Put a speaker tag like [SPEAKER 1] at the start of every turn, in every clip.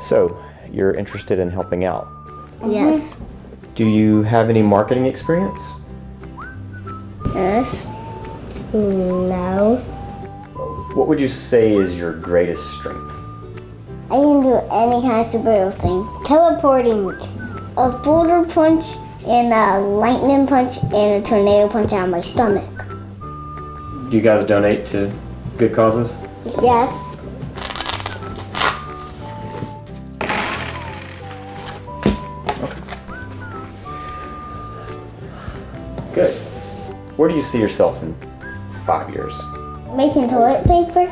[SPEAKER 1] So, you're interested in helping out.
[SPEAKER 2] Yes.
[SPEAKER 1] Do you have any marketing experience?
[SPEAKER 2] Yes. No.
[SPEAKER 1] What would you say is your greatest strength?
[SPEAKER 2] I can do any kind of superhero thing. Teleporting, a boulder punch, and a lightning punch, and a tornado punch out of my stomach.
[SPEAKER 1] Do you guys donate to good causes?
[SPEAKER 2] Yes.
[SPEAKER 1] Good. Where do you see yourself in 5 years?
[SPEAKER 2] Making toilet paper.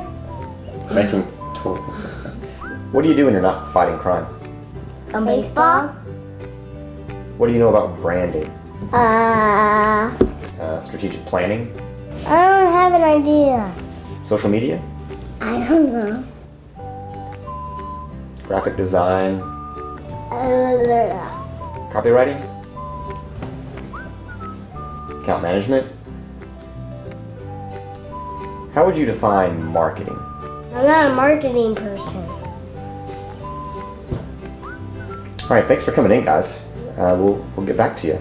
[SPEAKER 1] Making toilet paper. What do you do when you're not fighting crime?
[SPEAKER 2] A baseball.
[SPEAKER 1] What do you know about branding?
[SPEAKER 2] I
[SPEAKER 1] Strategic planning?
[SPEAKER 2] don't have an idea.
[SPEAKER 1] Social media?
[SPEAKER 2] I don't know.
[SPEAKER 1] Graphic design? Copywriting? Account management? How would you define marketing?
[SPEAKER 2] I'm not a marketing person.
[SPEAKER 1] All right, thanks for coming in, guys. We'll get back to you.